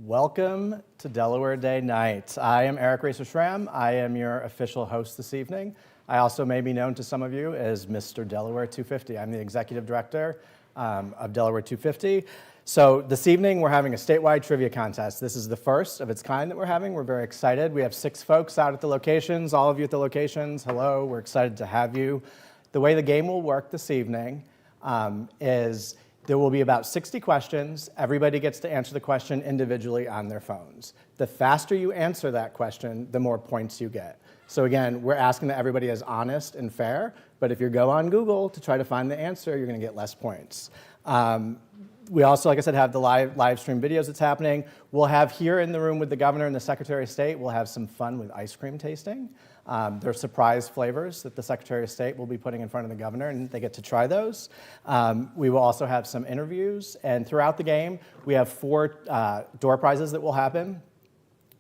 Welcome to Delaware Day Night. I am Eric Racer-Schramm. I am your official host this evening. I also may be known to some of you as Mr. Delaware 250. I'm the executive director of Delaware 250. So this evening we're having a statewide trivia contest. This is the first of its kind that we're having. We're very excited. We have 6 folks out at the locations. All of you at the locations, hello. We're excited to have you. The way the game will work this evening is there will be about 60 questions. Everybody gets to answer the question individually on their phones. The faster you answer that question, the more points you get. So again, we're asking that everybody is honest and fair, but if you go on Google to try to find the answer, you're gonna get less points. We also, like I said, have the live stream videos that's happening. We'll have here in the room with the governor and the Secretary of State, we'll have some fun with ice cream tasting. There are surprise flavors that the Secretary of State will be putting in front of the governor, and they get to try those. We will also have some interviews, and throughout the game, we have 4 door prizes that will happen.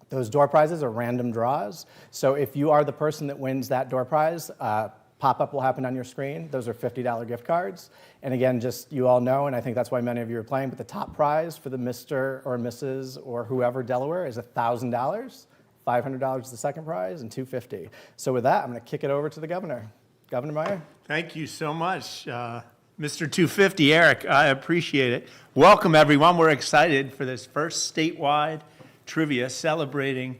Those door prizes are random draws, so if you are the person that wins that door prize, pop-up will happen on your screen. Those are $50 gift cards. And again, just you all know, and I think that's why many of you are playing, but the top prize for the Mr. or Mrs. or whoever Delaware is $1,000. $500 is the second prize, and $250. So with that, I'm going to kick it over to the governor. Governor Meyer. Thank you so much, Mr. 250, Eric. I appreciate it. Welcome, everyone. We're excited for this first statewide trivia celebrating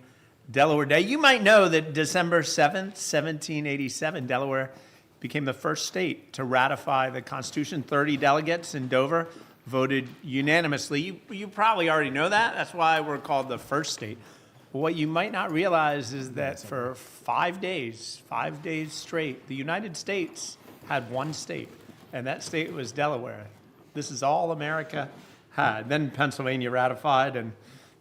Delaware Day. You might know that December 7th, 1787, Delaware became the first state to ratify the Constitution. 30 delegates in Dover voted unanimously. You probably already know that. That's why we're called the first state. What you might not realize is that for 5 days straight, the United States had one state, and that state was Delaware. This is all America had. Then Pennsylvania ratified, and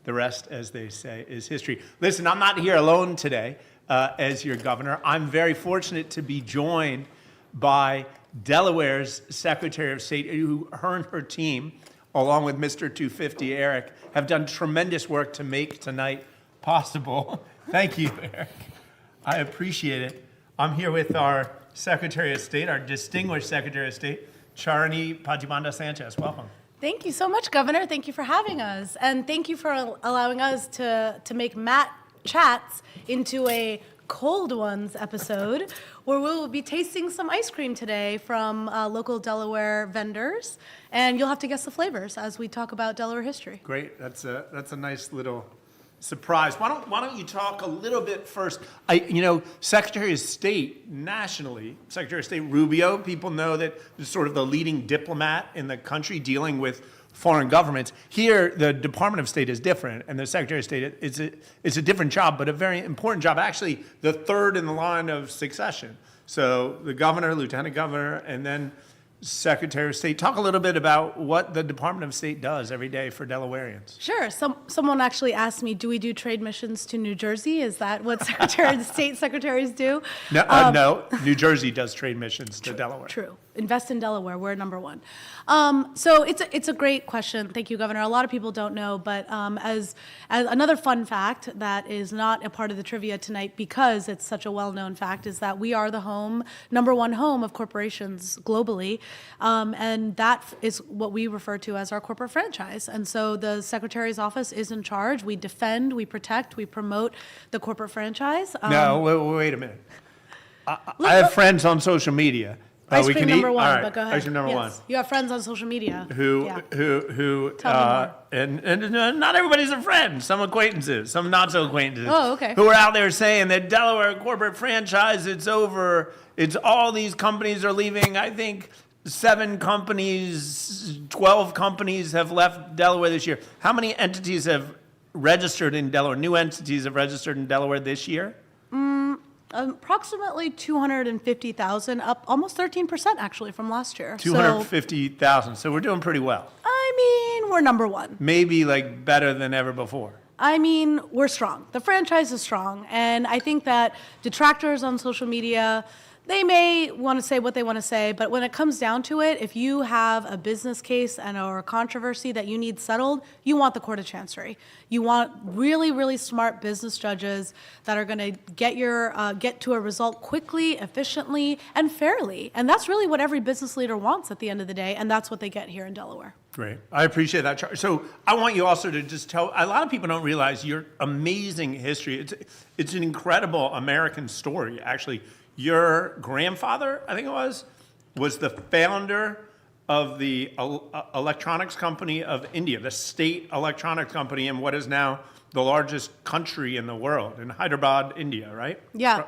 the rest, as they say, is history. Listen, I'm not here alone today as your governor. I'm very fortunate to be joined by Delaware's Secretary of State, who her and her team, along with Mr. 250, Eric, have done tremendous work to make tonight possible. Thank you, Eric. I appreciate it. I'm here with our Secretary of State, our distinguished Secretary of State, Charuni Patibanda-Sanchez. Welcome. Thank you so much, Governor. Thank you for having us. And thank you for allowing us to make Matt Chats into a Cold Ones episode, where we'll be tasting some ice cream today from local Delaware vendors. And you'll have to guess the flavors as we talk about Delaware history. Great. That's a nice little surprise. Why don't you talk a little bit first? Secretary of State nationally, Secretary of State Rubio, people know that is sort of the leading diplomat in the country dealing with foreign governments. Here, the Department of State is different, and the Secretary of State is a different job, but a very important job, actually the third in the line of succession. So the governor, lieutenant governor, and then Secretary of State. Talk a little bit about what the Department of State does every day for Delawareans. Sure. Someone actually asked me, do we do trade missions to New Jersey? Is that what Secretary of State secretaries do? No, no. New Jersey does trade missions to Delaware. True. Invest in Delaware. We're #1. So it's a great question. Thank you, Governor. A lot of people don't know, but as another fun fact that is not a part of the trivia tonight because it's such a well-known fact is that we are the #1 home of corporations globally. And that is what we refer to as our corporate franchise. And so the Secretary's office is in charge. We defend, we protect, we promote the corporate franchise. No, wait a minute. I have friends on social media. Ice cream #1, right. but go ahead. Ice cream number one. You have friends on social media. Who and not everybody's a friend. Some acquaintances, some not so acquaintances. Oh, okay. Who are out there saying that Delaware corporate franchise, it's over. It's all these companies are leaving. I think 7 companies, 12 companies have left Delaware this year. How many entities have registered in Delaware? New entities have registered in Delaware this year? Approximately 250,000, up almost 13% actually from last year. 250,000. So we're doing pretty well. I mean, we're #1. Maybe like better than ever before. I mean, we're strong. The franchise is strong. And I think that detractors on social media, they may want to say what they want to say, but when it comes down to it, if you have a business case or a controversy that you need settled, you want the Court of Chancery. You want really, really smart business judges that are going to get to a result quickly, efficiently, and fairly. And that's really what every business leader wants at the end of the day, and that's what they get here in Delaware. Great. I appreciate that. So I want you also to just tell, a lot of people don't realize your amazing history. It's an incredible American story, actually. Your grandfather, I think it was the founder of the electronics company of India, the state electronics company in what is now the largest country in the world, in Hyderabad, India, right? Yeah.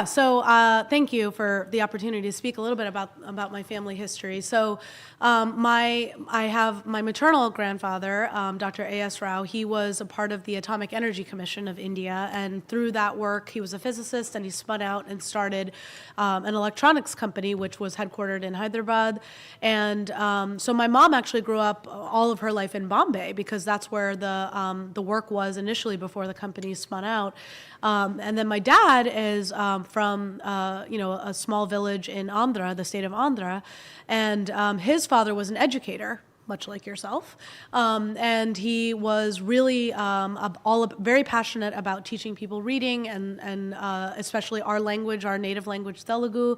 So thank you for the opportunity to speak a little bit about my family history. So I have my maternal grandfather, Dr. A.S. Rao. He was a part of the Atomic Energy Commission of India, and through that work, he was a physicist, and he spun out and started an electronics company, which was headquartered in Hyderabad. And so my mom actually grew up all of her life in Bombay, because that's where the work was initially before the company spun out. And then my dad is from a small village in Andhra, the state of Andhra, and his father was an educator, much like yourself, and he was really very passionate about teaching people reading and especially our language, our native language, Telugu.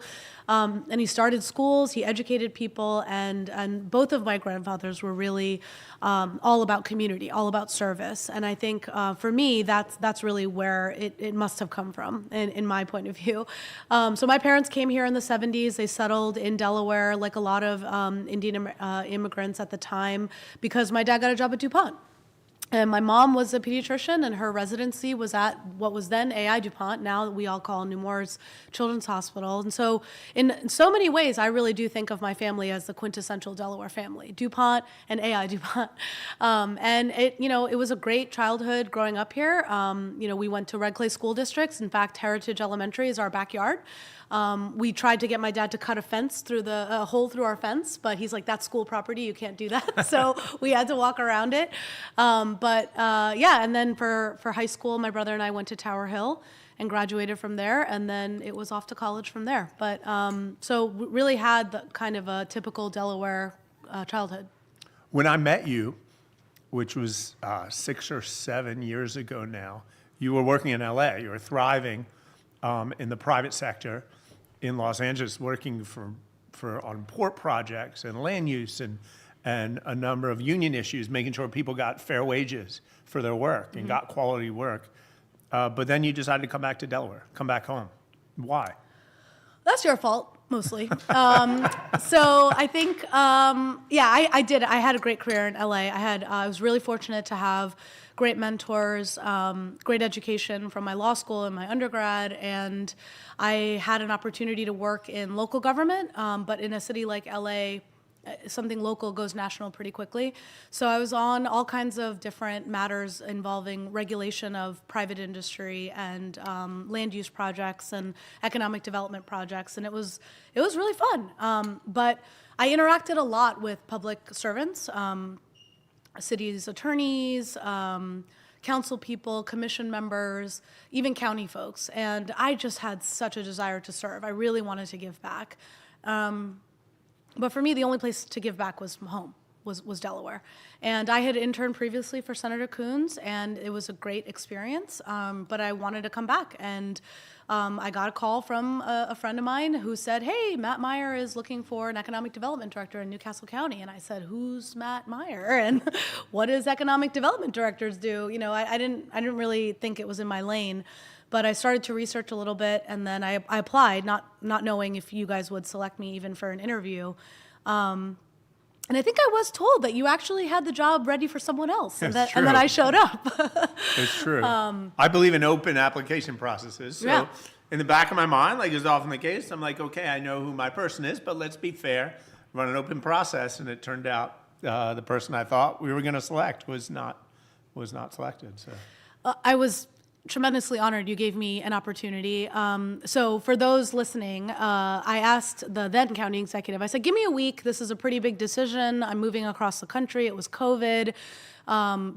And he started schools, he educated people, and both of my grandfathers were really all about community, all about service. And I think for me, that's really where it must have come from, in my point of view. So my parents came here in the 70s. They settled in Delaware, like a lot of Indian immigrants at the time, because my dad got a job at DuPont. And my mom was a pediatrician, and her residency was at what was then AI DuPont, now we all call Nemours Children's Hospital. And so in so many ways, I really do think of my family as the quintessential Delaware family, DuPont and AI DuPont. And it was a great childhood growing up here. We went to Red Clay school districts. In fact, Heritage Elementary is our backyard. We tried to get my dad to cut a fence through a hole through our fence, but he's like, that's school property, you can't do that. So we had to walk around it. And then for high school, my brother and I went to Tower Hill and graduated from there, and then it was off to college from there. But so we really had the kind of a typical Delaware childhood. When I met you, which was 6 or 7 years ago now, you were working in LA. You were thriving in the private sector in Los Angeles, working on port projects and land use and a number of union issues, making sure people got fair wages for their work and got quality work. But then you decided to come back to Delaware, come back home. Why? That's your fault, mostly. So I think, I did. I had a great career in LA. I was really fortunate to have great mentors, great education from my law school and my undergrad, and I had an opportunity to work in local government, but in a city like LA, something local goes national pretty quickly. So I was on all kinds of different matters involving regulation of private industry and land use projects and economic development projects, and it was really fun. But I interacted a lot with public servants, city's attorneys, council people, commission members, even county folks, and I just had such a desire to serve. I really wanted to give back. But for me, the only place to give back was home, was Delaware. And I had interned previously for Senator Coons, and it was a great experience, but I wanted to come back. And I got a call from a friend of mine who said, hey, Matt Meyer is looking for an economic development director in Newcastle County. And I said, who's Matt Meyer? And what does economic development directors do? I didn't really think it was in my lane. But I started to research a little bit, and then I applied, not knowing if you guys would select me even for an interview. And I think I was told that you actually had the job ready for someone else, and then I showed up. It's true. I believe in open application processes. So in the back of my mind, like is often the case, I'm like, okay, I know who my person is, but let's be fair, run an open process. And it turned out the person I thought we were going to select was not selected. So I was tremendously honored you gave me an opportunity. So for those listening, I asked the then county executive, I said, give me a week. This is a pretty big decision. I'm moving across the country. It was COVID.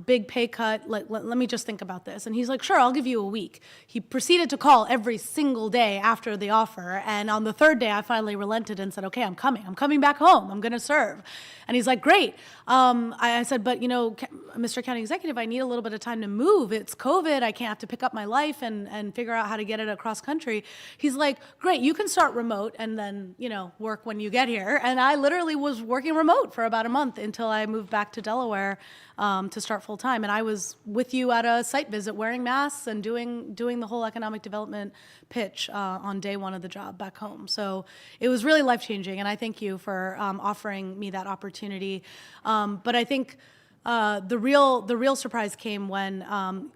big pay cut. Let me just think about this. And he's like, sure, I'll give you a week. He proceeded to call every single day after the offer. And on the third day, I finally relented and said, okay, I'm coming back home. I'm going to serve. And he's like, great. I said, but Mr. County Executive, I need a little bit of time to move. It's COVID. I can't have to pick up my life and figure out how to get it across country. He's like, great, you can start remote and then, work when you get here. And I literally was working remote for about a month until I moved back to Delaware to start full time. And I was with you at a site visit wearing masks and doing the whole economic development pitch on day one of the job back home. So it was really life-changing. And I thank you for offering me that opportunity. But I think the real surprise came when,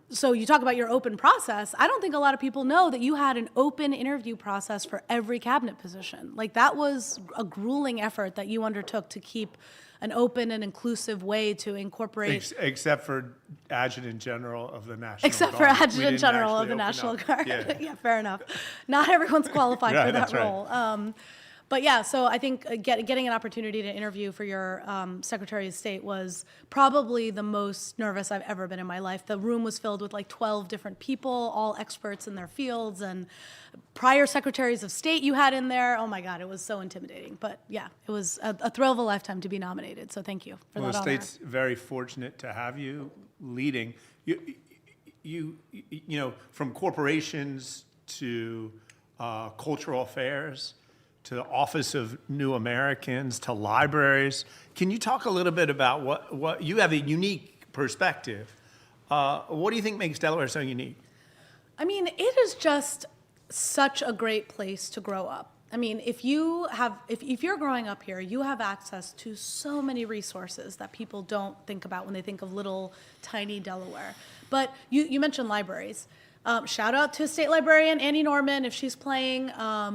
so you talk about your open process. I don't think a lot of people know that you had an open interview process for every cabinet position. Like, that was a grueling effort that you undertook to keep an open and inclusive way to incorporate. Except for Adjutant General of the National Except Guard. for Adjutant General of the National Guard. Yeah. Yeah, fair enough. Not everyone's qualified Right, for that that's right. role. But yeah, so I think getting an opportunity to interview for your Secretary of State was probably the most nervous I've ever been in my life. The room was filled with like 12 different people, all experts in their fields, and prior Secretaries of State you had in there. Oh my God, it was so intimidating. But yeah, it was a thrill of a lifetime to be nominated. So thank you for Well, that the honor. state's very fortunate to have you leading. You know, from corporations to cultural affairs, to the Office of New Americans, to libraries. Can you talk a little bit about what you have a unique perspective? What do you think makes Delaware so unique? I mean, it is just such a great place to grow up. I mean, if you're growing up here, you have access to so many resources that people don't think about when they think of little, tiny Delaware. But you mentioned libraries. Shout out to State Librarian Annie Norman if she's playing. Our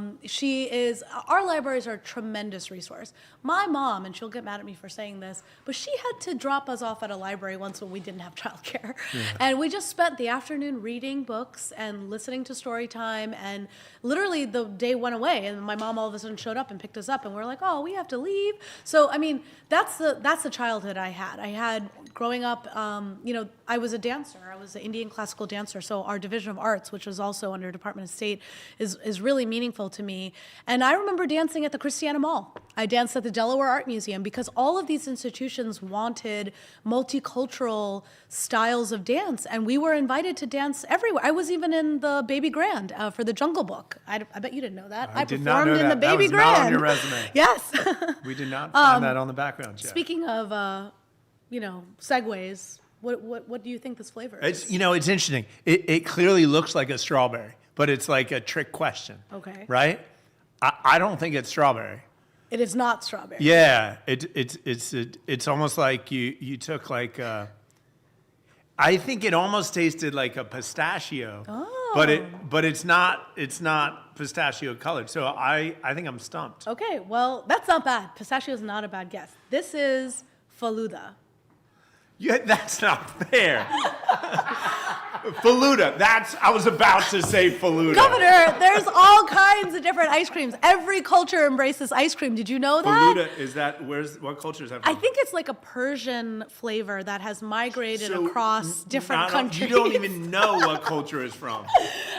libraries are a tremendous resource. My mom, and she'll get mad at me for saying this, but she had to drop us off at a library once when we didn't have childcare. Yeah. And we just spent the afternoon reading books and listening to story time, and literally the day went away and my mom all of a sudden showed up and picked us up and we're like, oh, we have to leave. So, I mean, that's the childhood I had. I had, growing up, I was a dancer. I was an Indian classical dancer, so our Division of Arts, which was also under Department of State, is really meaningful to me. And I remember dancing at the Christiana Mall. I danced at the Delaware Art Museum because all of these institutions wanted multicultural styles of dance, and we were invited to dance everywhere. I was even in the Baby Grand for the Jungle Book. I bet you didn't know that. I did not performed know in the that. Baby That was not on Grand. your resume. Yes. We did not find that on the background check. Speaking of, segues, what do you think this flavor is? It's interesting. It clearly looks like a strawberry, but it's like a trick question. Okay. Right? I don't think it's strawberry. It is not strawberry. Yeah, it's almost like you took like I think it almost tasted like a pistachio. Oh. But it's not pistachio colored. So I think I'm stumped. Okay, well, that's not bad. Pistachio is not a bad guess. This is Faluda. Yeah, that's not fair. Faluda. I was about to say Faluda. Governor, there's all kinds of different ice creams. Every culture embraces ice cream. Did you know that? Faluda, is that, what culture is that from? I think it's like a Persian flavor that has migrated across different countries. You don't even know what culture is from.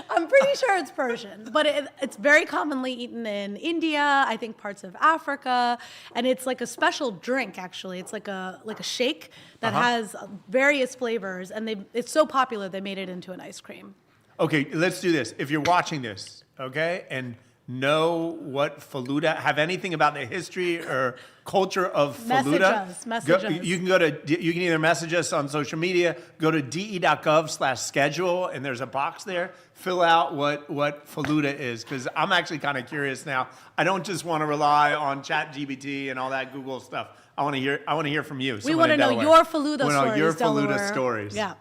I'm pretty sure it's Persian, but it's very commonly eaten in India, I think parts of Africa, and it's like a special drink, actually. It's like a shake that has various flavors, and it's so popular they made it into an ice cream. Okay, let's do this. If you're watching this, okay, and know what Faluda, have anything about the history or culture of Faluda, Message us. You can either message us on social media, go to de.gov/schedule, and there's a box there. Fill out what Faluda is, because I'm actually kind of curious now. I don't just want to rely on ChatGPT and all that Google stuff. I want to hear from you. We want to know your Faluda stories, know your Delaware. Faluda stories. Yeah.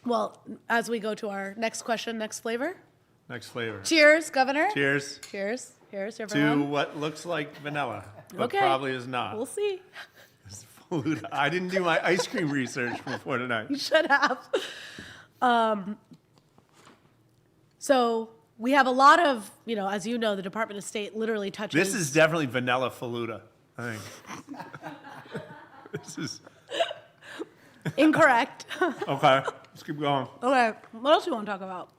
Well, as we go to our next question, next flavor. Next flavor. Cheers, Governor. Cheers. Cheers. Cheers, everyone. To what looks like vanilla, but Okay. probably is not. We'll see. Faluda. I didn't do my ice cream research before tonight. You should have. So we have a lot of, as you know, the Department of State literally touches. This is definitely vanilla Faluda, I think. This is. Incorrect. Okay, let's keep going. Okay, what else do you want to talk about?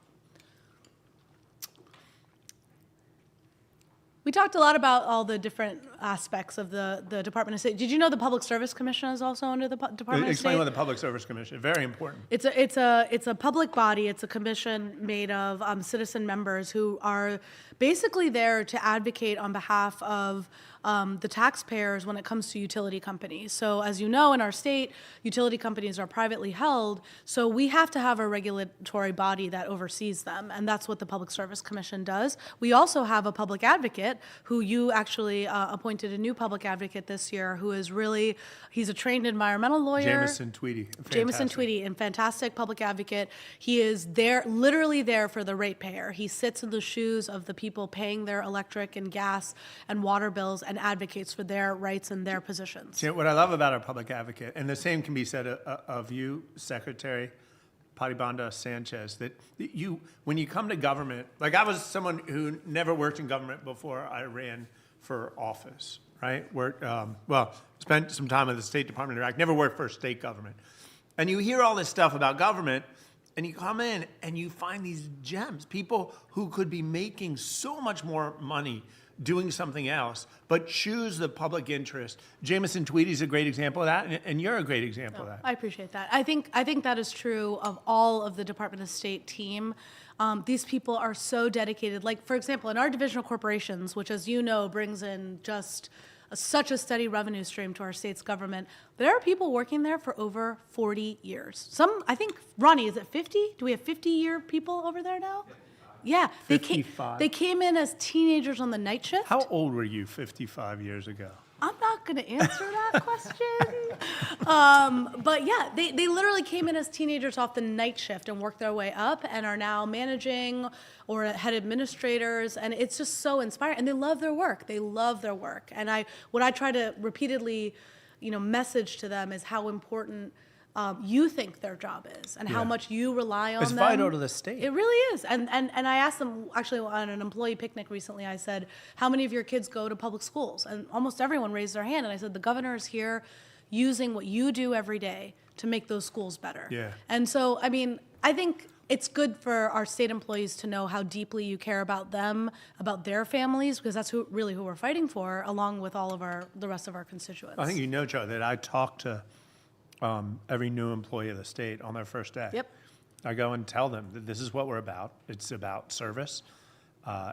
We talked a lot about all the different aspects of the Department of State. Did you know the Public Service Commission is also under the Department of State? Explain what the Public Service Commission is. Very important. It's a public body. It's a commission made of citizen members who are basically there to advocate on behalf of the taxpayers when it comes to utility companies. So as you know, in our state, utility companies are privately held, so we have to have a regulatory body that oversees them, and that's what the Public Service Commission does. We also have a public advocate who you actually appointed a new public advocate this year who is really, he's a trained environmental lawyer. Jameson Tweedy. Jameson Tweedy, and fantastic public advocate. He is there, literally there for the ratepayer. He sits in the shoes of the people paying their electric and gas and water bills and advocates for their rights and their positions. See, what I love about our public advocate, and the same can be said of you, Secretary Patibanda-Sanchez, that you, when you come to government, like I was someone who never worked in government before I ran for office, right? Spent some time in the State Department of Iraq, never worked for a state government. And you hear all this stuff about government, and you come in and you find these gems, people who could be making so much more money doing something else, but choose the public interest. Jameson Tweedy's a great example of that, and you're a great example of that. I appreciate that. I think that is true of all of the Department of State team. These people are so dedicated. Like, for example, in our divisional corporations, which, as you know, brings in just such a steady revenue stream to our state's government, there are people working there for over 40 years. Some, I think, Ronnie, is it 50? Do we have 50-year people over there now? Yeah, they 55. They came in as teenagers on the night shift. How old were you 55 years ago? I'm not going to answer that question. But yeah, they literally came in as teenagers off the night shift and worked their way up and are now managing or head administrators. And it's just so inspiring. And they love their work. They love their work. And what I try to repeatedly, message to them is how important you think their job is and how much you rely on them. It's vital to the state. It really is. And I asked them, actually, on an employee picnic recently, I said, how many of your kids go to public schools? And almost everyone raised their hand. And I said, the governor is here using what you do every day to make those schools better. Yeah. And so, I think it's good for our state employees to know how deeply you care about them, about their families, because that's really who we're fighting for, along with all of the rest of our constituents. I think you know, Joe, that I talk to every new employee of the state on their first day. Yep. I go and tell them that this is what we're about. It's about service.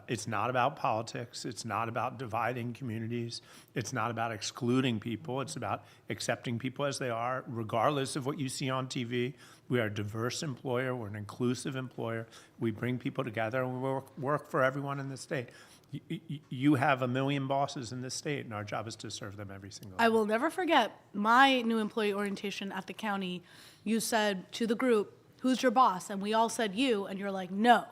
It's not about politics. It's not about dividing communities. It's not about excluding people. It's about accepting people as they are, regardless of what you see on TV. We are a diverse employer. We're an inclusive employer. We bring people together, and we work for everyone in the state. You have 1 million bosses in this state, and our job is to serve them every single day. I will never forget my new employee orientation at the county. You said to the group, who's your boss? And we all said you, and you're like, no,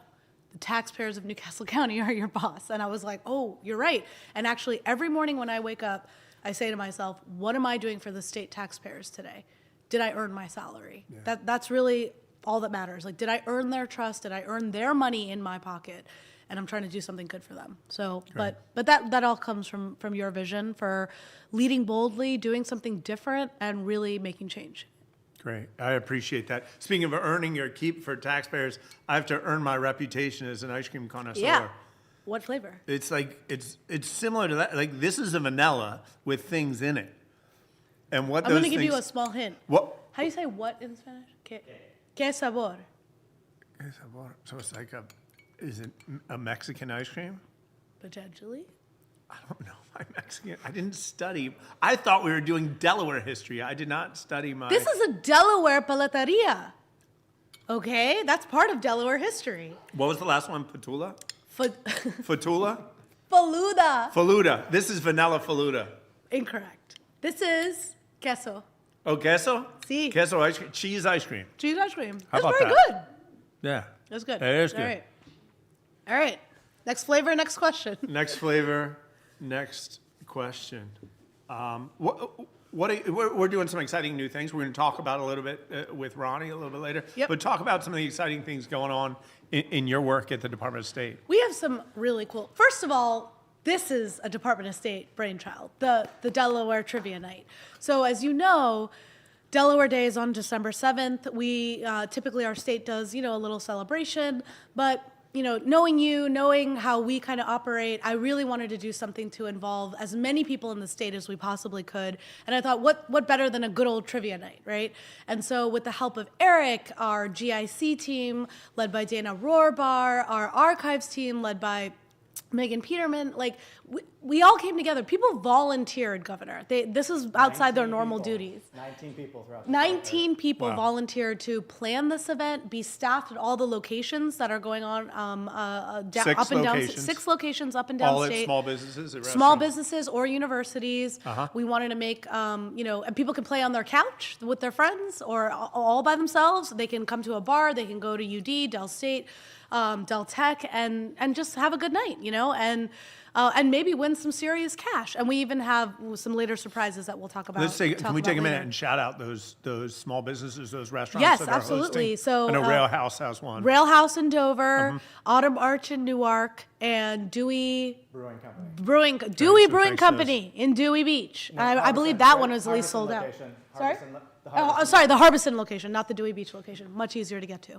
the taxpayers of Newcastle County are your boss. And I was like, oh, you're right. And actually, every morning when I wake up, I say to myself, what am I doing for the state taxpayers today? Did I earn my salary? Yeah. That's really all that matters. Like, did I earn their trust? Did I earn their money in my pocket? And I'm trying to do something good for them. So, but that all comes from your vision for leading boldly, doing something different, and really making change. Great, I appreciate that. Speaking of earning your keep for taxpayers, I have to earn my reputation as an ice cream connoisseur. Yeah. What flavor? It's like it's similar to that. Like, this is a vanilla with things in it, and what I'm those going to give things, you a small hint. What? How do you say what in Spanish? ¿Qué sabor? So it's like is it a Mexican ice cream? Potentially. I don't know. I'm Mexican. I didn't study. I thought we were doing Delaware history. I did not study my... This is a Delaware paleteria. Okay? That's part of Delaware history. What was the last one? Fatula? Fatula? Faluda. Faluda. This is vanilla faluda. Incorrect. This is queso. Oh, queso? Sí. Queso ice cream. Cheese ice cream. Cheese ice cream. How That's about very that? good. Yeah. That's good. It is good. All right. Next flavor, next question. Next flavor, next question. We're doing some exciting new things. We're going to talk about a little bit with Ronnie a little bit later. Yep. But talk about some of the exciting things going on in your work at the Department of State. We have some really cool. First of all, this is a Department of State brainchild, the Delaware Trivia Night. So as you know, Delaware Day is on December 7th. We typically our state does, a little celebration, but knowing how we kind of operate, I really wanted to do something to involve as many people in the state as we possibly could. And I thought, what better than a good old trivia night, right? And so with the help of Eric, our GIC team, led by Dana Rohrbar, our archives team, led by Megan Peterman, we all came together. People volunteered, Governor. This is outside their normal duties. 19 people throughout. 19 people Wow. volunteered to plan this event, be staffed at all the locations that are going on Six up and down, locations. 6 locations up and down All at state. small businesses, at Small restaurants? businesses or universities. Uh-huh. We wanted to make, and people can play on their couch with their friends or all by themselves. They can come to a bar. They can go to UD, Del State, Del Tech, and just have a good night, and maybe win some serious cash. And we even have some later surprises that we'll talk about. Can we take a minute later. and shout out those small businesses, those restaurants Yes, that are absolutely. hosting? So, I know Rail House has one. Rail House in Dover, Autumn Arch in Newark, and Dewey Brewing Company. Brewing Thanks, Company in Dewey Beach. I believe Harbison, that right? one is at least Harbison sold out. location. Sorry? The Oh, Harbison. sorry, the Harbison location, not the Dewey Beach location. Much easier to get to.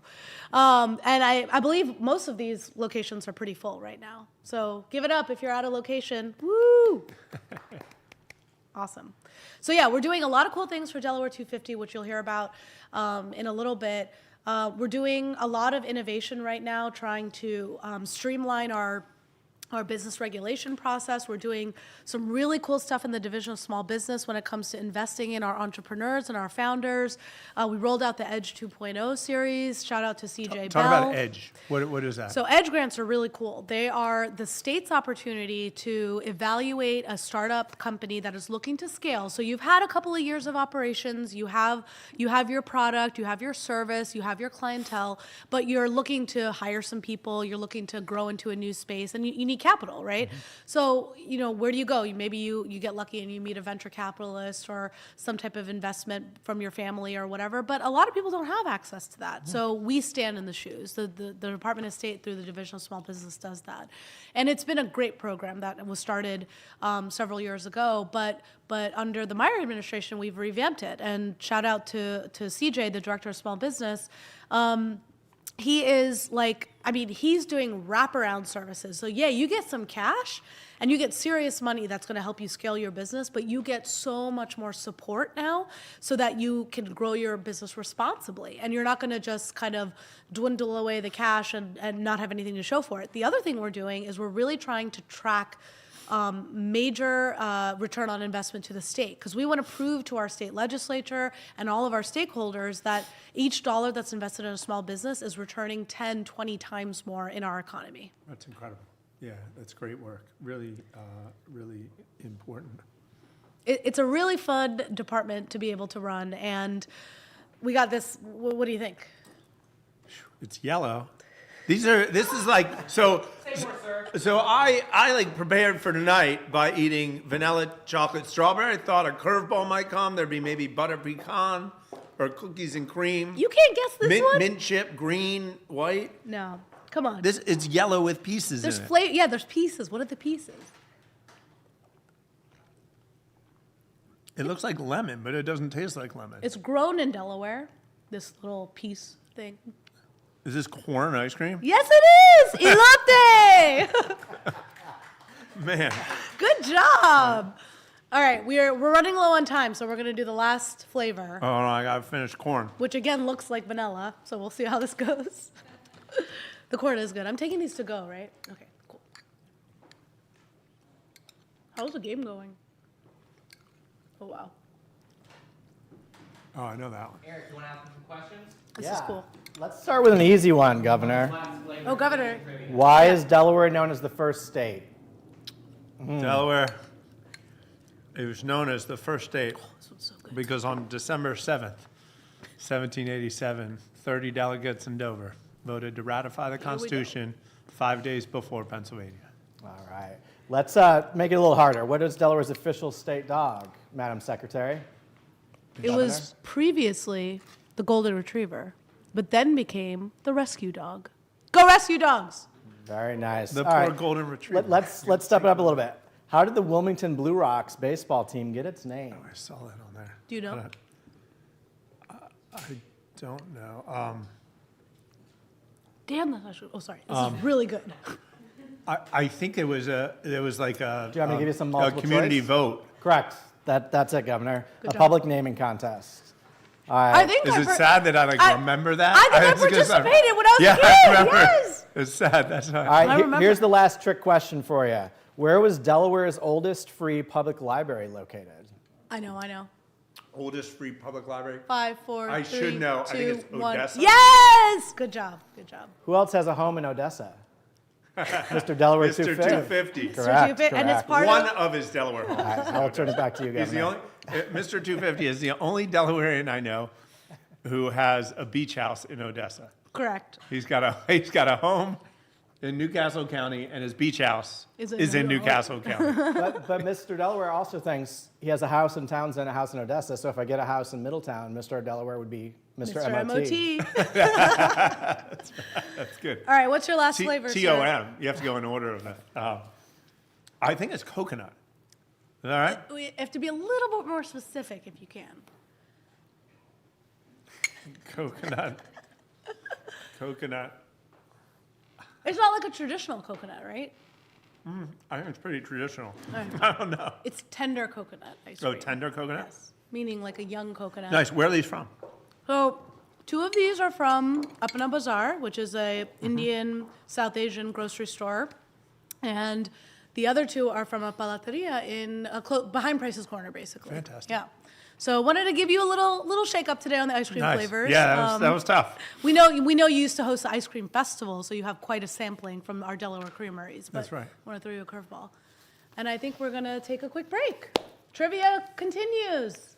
And I believe most of these locations are pretty full right now. So give it up if you're at a location. Woo! Awesome. So yeah, we're doing a lot of cool things for Delaware 250, which you'll hear about in a little bit. We're doing a lot of innovation right now, trying to streamline our business regulation process. We're doing some really cool stuff in the Division of Small Business when it comes to investing in our entrepreneurs and our founders. We rolled out the Edge 2.0 series. Shout out to CJ Talk Bell. about Edge. What is that? So Edge grants are really cool. They are the state's opportunity to evaluate a startup company that is looking to scale. So you've had a couple of years of operations, you have your product, you have your service, you have your clientele, but you're looking to hire some people, you're looking to grow into a new space, and you need capital, right? So, where do you go? Maybe you get lucky and you meet a venture capitalist or some type of investment from your family or whatever, but a lot of people don't have access to that. So we stand in the shoes. The Department of State through the Division of Small Business does that. And it's been a great program that was started several years ago, but under the Meyer administration, we've revamped it. And shout out to CJ, the Director of Small Business. He is he's doing wraparound services. So yeah, you get some cash and you get serious money that's going to help you scale your business, but you get so much more support now so that you can grow your business responsibly. And you're not going to just kind of dwindle away the cash and not have anything to show for it. The other thing we're doing is we're really trying to track major return on investment to the state, because we want to prove to our state legislature and all of our stakeholders that each dollar that's invested in a small business is returning 10, 20 times more in our economy. That's incredible. Yeah, that's great work. Really, really important. It's a really fun department to be able to run, and we got this. What do you think? It's yellow. This is like, so I prepared for tonight by eating vanilla chocolate strawberry. I thought a curveball might come. There'd be maybe butter pecan or cookies and cream. You can't guess this one? Mint chip, green, white. No, come on. It's yellow with pieces There's in it. flavor. Yeah, there's pieces. What are the pieces? It looks like lemon, but it doesn't taste like lemon. It's grown in Delaware. This little piece thing. Is this corn ice cream? Yes, it is. Elote. Man. Good job. All right, we're running low on time, so we're gonna do the last flavor, Oh, no, I gotta finish corn. which again looks like vanilla. So we'll see how this goes. The corn is good. I'm taking these to go, right? Okay, cool. How's the game going? Oh wow, Oh, I know that one. Eric, you want to ask him some questions? this is cool. Let's start with an easy one, Governor. Last flavor. Oh, Governor. Why is Delaware known as the first state? Delaware, it was known as the first state This one's so good. because on December 7th, 1787, 30 delegates in Dover voted to ratify the we go. Constitution 5 days before Pennsylvania. All right. Let's make it a little harder. What is Delaware's official state dog, Madam Secretary? It was previously the golden retriever, but then became the rescue dog. Go rescue dogs! Very nice. The All poor right. golden retriever. Let's step it up a little bit. How did the Wilmington Blue Rocks baseball team get its name? I saw that on there. Do you know? I don't know. Damn, that's actually, oh, sorry. This is really good. I think there was like a, Do you want me to give you some a multiple community choice? vote. Correct. That's it, Governor. Good A job. public naming contest. All right. I think Is I it per- sad that I I- remember that? I think I was gonna say- participated when I was a yeah, kid, I remember. yes. It's sad. That's not. All right, I remember. here's the last trick question for you. Where was Delaware's oldest free public library located? I know. Oldest free public library. 5, 4, I 3, should know. I 2, think it's 1. Odessa. Yes! Good job. Who else has a home in Odessa? Mr. Delaware Mr. 250. 250. Correct. And it's correct. part One of, of his Delaware homes. All right, I'll turn it back to you, He's the Governor. only, Mr. 250 is the only Delawarean I know who has a beach house in Odessa. correct. He's got a home in Newcastle County, and his beach house Is is in in Newcastle County. But Mr. Delaware also thinks he has a house in Townsend and a house in Odessa, so if I get a house in Middletown, Mr. Delaware would be Mr. MOT. That's good. All right, what's your last flavor, sir? TOM. You have to go in order of that. I think it's coconut. Is that all right? We have to be a little bit more specific if you can. Coconut. Coconut. It's not like a traditional coconut, right? I think it's pretty traditional. All right. I don't know. It's tender coconut ice Oh, cream. tender coconut? Yes, meaning like a young coconut. Nice. Where are these from? So, 2 of these are from Apana Bazaar, which is a Indian South Asian grocery store, and the other 2 are from a palateria in behind Price's Corner, basically. Fantastic. Yeah. So, wanted to give you a little shake up today on the ice cream Nice. flavors. Yeah, that was tough. We know you used to host the ice cream festival, so you have quite a sampling from our Delaware creameries. But That's right. I want to throw you a curveball, and I think we're gonna take a quick break. Trivia continues.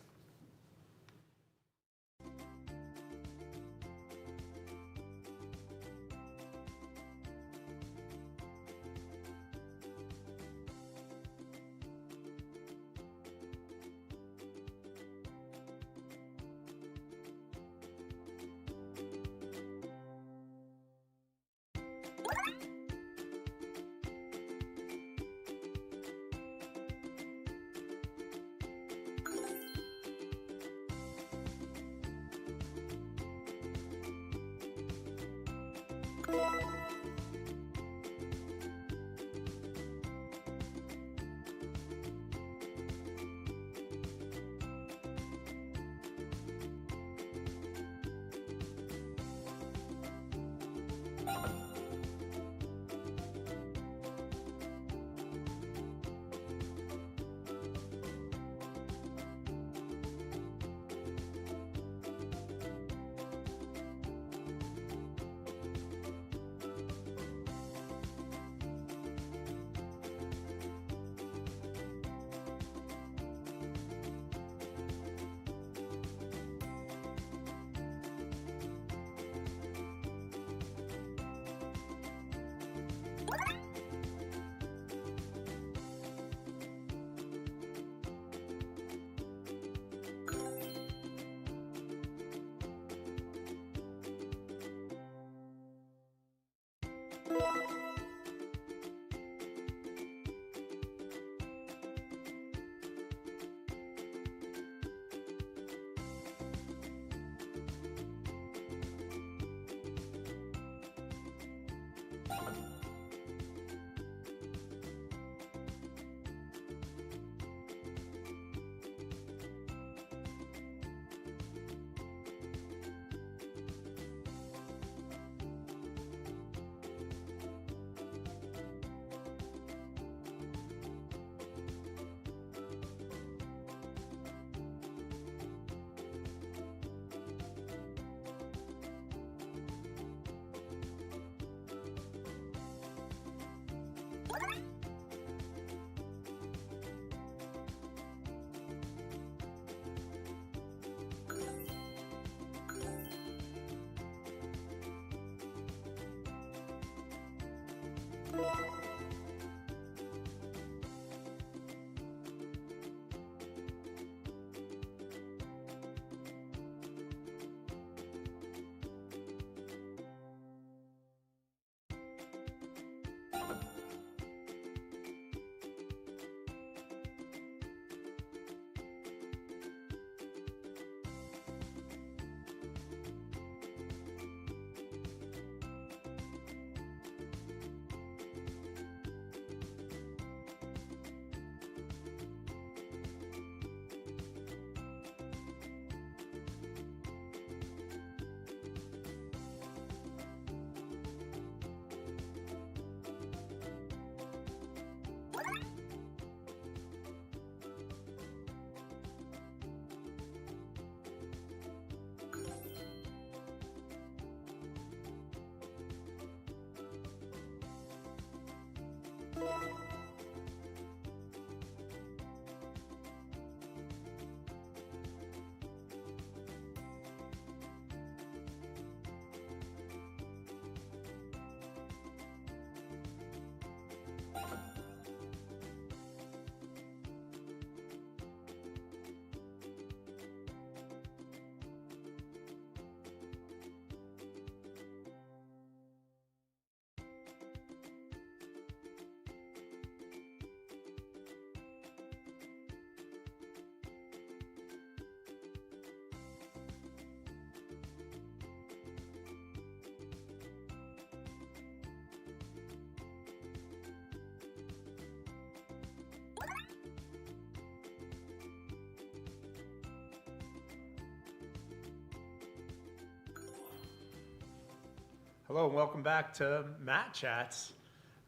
Hello, and welcome back to Matt Chats.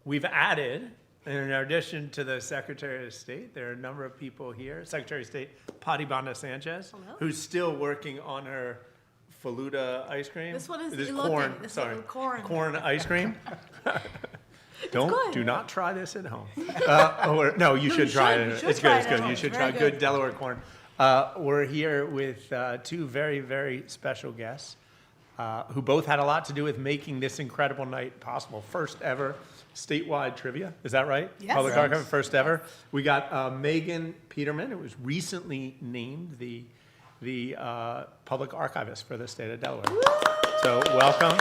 We've added, in addition to the Secretary of State, there are a number of people here. Secretary of State Patibanda-Sanchez, who's still working on her Faluda ice cream. This one is corn. elote. This is Sorry, corn. corn ice cream. good. Do not try this at home. No, you should try it. should It's try good. it It's at good. home. You should Very try good. good Delaware corn. We're here with two very, very special guests who both had a lot to do with making this incredible night possible. First ever statewide trivia. Is that right? Yes. Public Archive, first ever. We got Megan Peterman, who was recently named the public archivist for the state of Delaware. So welcome.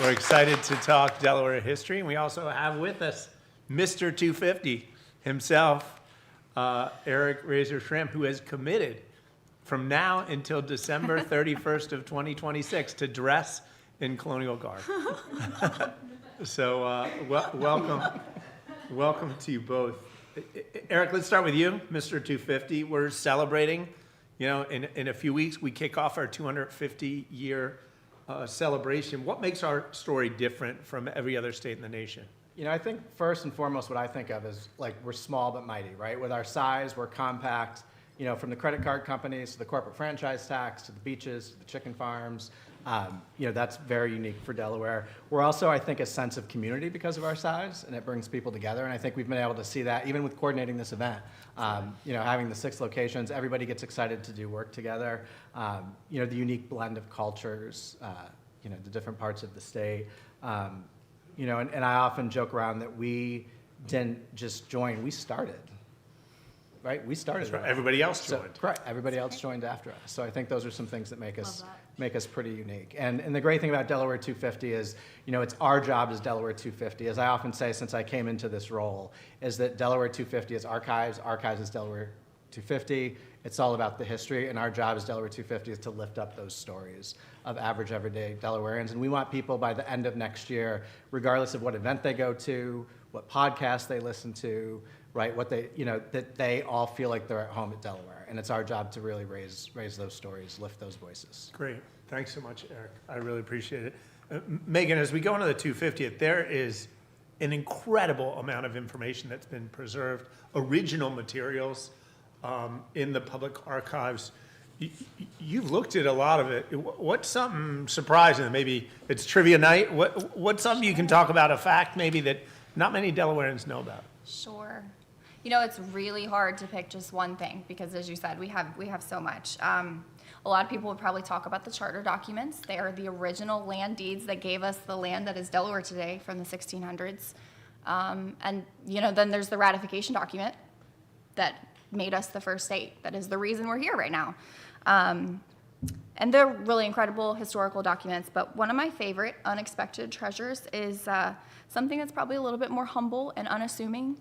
We're excited to talk Delaware history. And we also have with us Mr. 250 himself, Eric Razor Schramm, who has committed from now until December 31st of 2026 to dress in colonial garb. So welcome to you both. Eric, let's start with you, Mr. 250. We're celebrating, in a few weeks, we kick off our 250-year celebration. What makes our story different from every other state in the nation? I think first and foremost, what I think of is like we're small but mighty, right? With our size, we're compact. From the credit card companies to the corporate franchise tax to the beaches to the chicken farms, that's very unique for Delaware. We're also, I think, a sense of community because of our size, and it brings people together. And I think we've been able to see that even with coordinating this event. Having the 6 locations, everybody gets excited to do work together. The unique blend of cultures, the different parts of the state. And I often joke around that we didn't just join, we started. Right? We started. That's right. Everybody else So, joined. correct. Everybody else joined after us. So I think those are some things that make us pretty unique. And the great thing about Delaware 250 is, it's our job as Delaware 250. As I often say since I came into this role, is that Delaware 250 is archives is Delaware 250. It's all about the history, and our job as Delaware 250 is to lift up those stories of average, everyday Delawareans. And we want people by the end of next year, regardless of what event they go to, what podcast they listen to, right? What they, that they all feel like they're at home at Delaware. And it's our job to really raise those stories, lift those voices. Great. Thanks so much, Eric. I really appreciate it. Megan, as we go into the 250th, there is an incredible amount of information that's been preserved, original materials in the public archives. You've looked at a lot of it. What's something surprising? Maybe it's trivia night. What's something you can talk about, a fact maybe that not many Delawareans know about? Sure. It's really hard to pick just one thing because, as you said, we have so much. A lot of people would probably talk about the charter documents. They are the original land deeds that gave us the land that is Delaware today from the 1600s. And then there's the ratification document that made us the first state. That is the reason we're here right now. And they're really incredible historical documents, but one of my favorite unexpected treasures is something that's probably a little bit more humble and unassuming.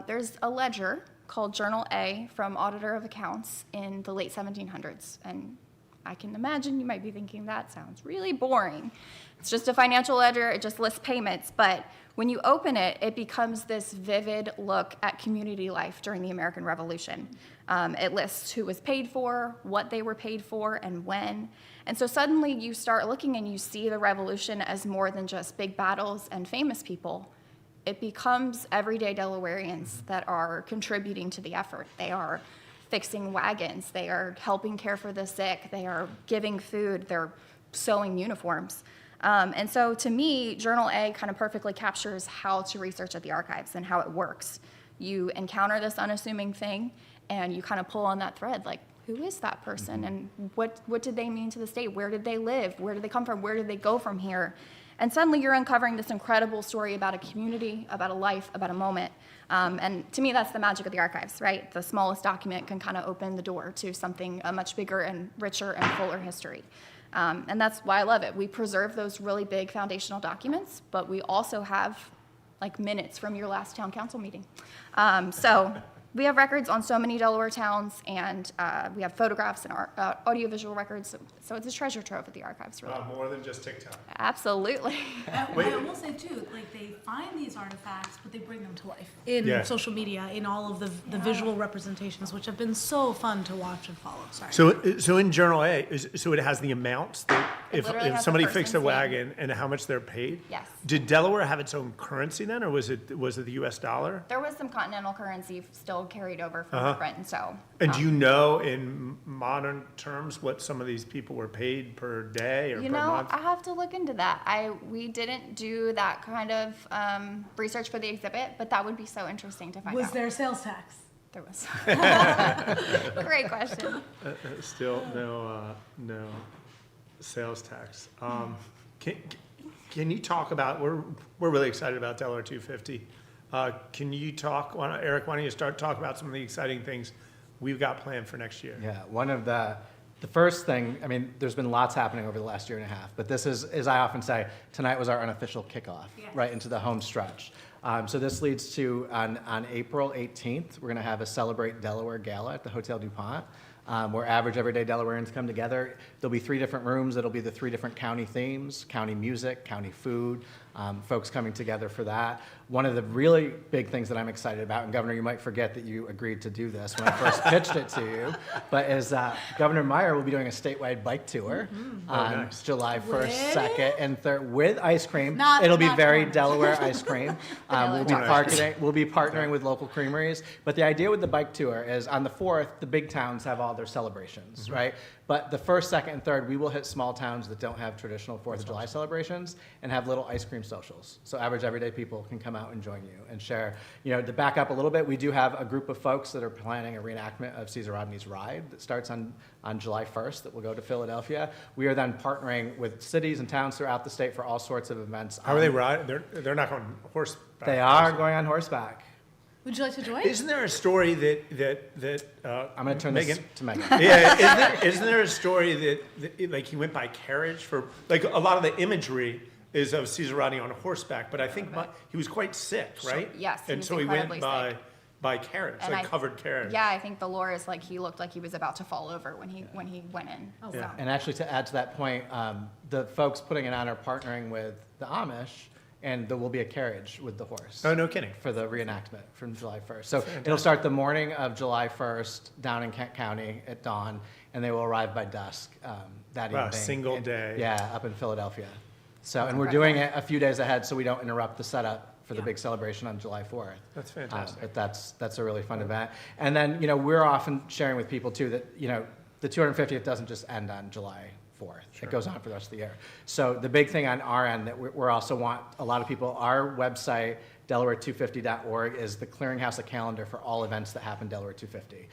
There's a ledger called Journal A from Auditor of Accounts in the late 1700s, and I can imagine you might be thinking that sounds really boring. It's just a financial ledger, it just lists payments, but when you open it, it becomes this vivid look at community life during the American Revolution. It lists who was paid for, what they were paid for, and when. And so suddenly you start looking and you see the revolution as more than just big battles and famous people. It becomes everyday Delawareans that are contributing to the effort. They are fixing wagons, they are helping care for the sick, they are giving food, they're sewing uniforms. And so to me, Journal A kind of perfectly captures how to research at the archives and how it works. You encounter this unassuming thing and you kind of pull on that thread, like, who is that person and what did they mean to the state? Where did they live? Where did they come from? Where did they go from here? And suddenly you're uncovering this incredible story about a community, about a life, about a moment. And to me, that's the magic of the archives, right? The smallest document can kind of open the door to something much bigger and richer and fuller history. And that's why I love it. We preserve those really big foundational documents, but we also have like minutes from your last town council meeting. So we have records on so many Delaware towns, and we have photographs and audiovisual records. So it's a treasure trove at the archives, really. More than just TikTok. Absolutely. I will say, too, like they find these artifacts, but they bring them to life in social media, in all of the visual representations, which have been so fun to watch and follow. Sorry. So in Journal A, so it has the amounts that if literally has a somebody person's fixed a name. wagon and how much they're paid? Yes. Did Delaware have its own currency then, or was it the US dollar? There was some continental currency still carried over from different, and so. And do you know in modern terms what some of these people were paid per day or You per know, month? I have to look into that. We didn't do that kind of research for the exhibit, but that would be so interesting to find Was out. there sales tax? There was. Great question. Still no sales tax. Can you talk about, we're really excited about Delaware 250. Can you talk, Eric, why don't you start talking about some of the exciting things we've got planned for next year? Yeah, one of the first thing, I mean, there's been lots happening over the last year and a half, but this is, as I often say, tonight was our unofficial kickoff, right into the home stretch. So this leads to, on April 18th, we're going to have a Celebrate Delaware Gala at the Hotel DuPont, where average everyday Delawareans come together. There'll be 3 different rooms. It'll be the 3 different county themes: county music, county food, folks coming together for that. One of the really big things that I'm excited about, and Governor, you might forget that you agreed to do this when I first pitched it to you, but is Governor Meyer will be doing a statewide bike tour on nice. July 1st, 2nd, and 3rd with ice cream. Not- It'll be not very corn. Delaware ice cream. We'll be partnering with local creameries. But the idea with the bike tour is on the 4th, the big towns have all their celebrations, right? But the 1st, 2nd, and 3rd, we will hit small towns that don't have traditional 4th of July celebrations and have little ice cream socials. So average everyday people can come out and join you and share. You know, to back up a little bit, we do have a group of folks that are planning a reenactment of Caesar Rodney's Ride that starts on July 1st that will go to Philadelphia. We are then partnering with cities and towns throughout the state for all sorts of events. How are they riding? They're not going horseback. They are going on horseback. Would you like to join? Isn't there a story that I'm going to turn Megan? this to Megan. Yeah, isn't there a story that like he went by carriage for, like, a lot of the imagery is of Caesar Rodney on horseback, but I think he was quite sick, right? yes, he And was so he went incredibly sick. by carriage, And like covered carriage. Yeah, I think the lore is like he looked like he was about to fall over when he went in. Oh, Yeah. And actually, to add to that point, the folks putting it on are partnering with the Amish, and there will be a carriage with the horse. Oh, no kidding. For the reenactment from July 1st. So it'll start the morning of July 1st down in Kent County at dawn, and they will arrive by dusk that Wow, evening. single And- day. Yeah, up in Philadelphia. So, and we're doing it a few days ahead so we don't interrupt the setup for the big celebration on July 4th. That's fantastic. But that's a really fun event. And then, you know, we're often sharing with people too that, you know, the 250th doesn't just end on July 4th. It goes on for the rest of the year. So the big thing on our end that we're also want a lot of people, our website, Delaware250.org, is the clearinghouse, a calendar for all events that happen Delaware 250.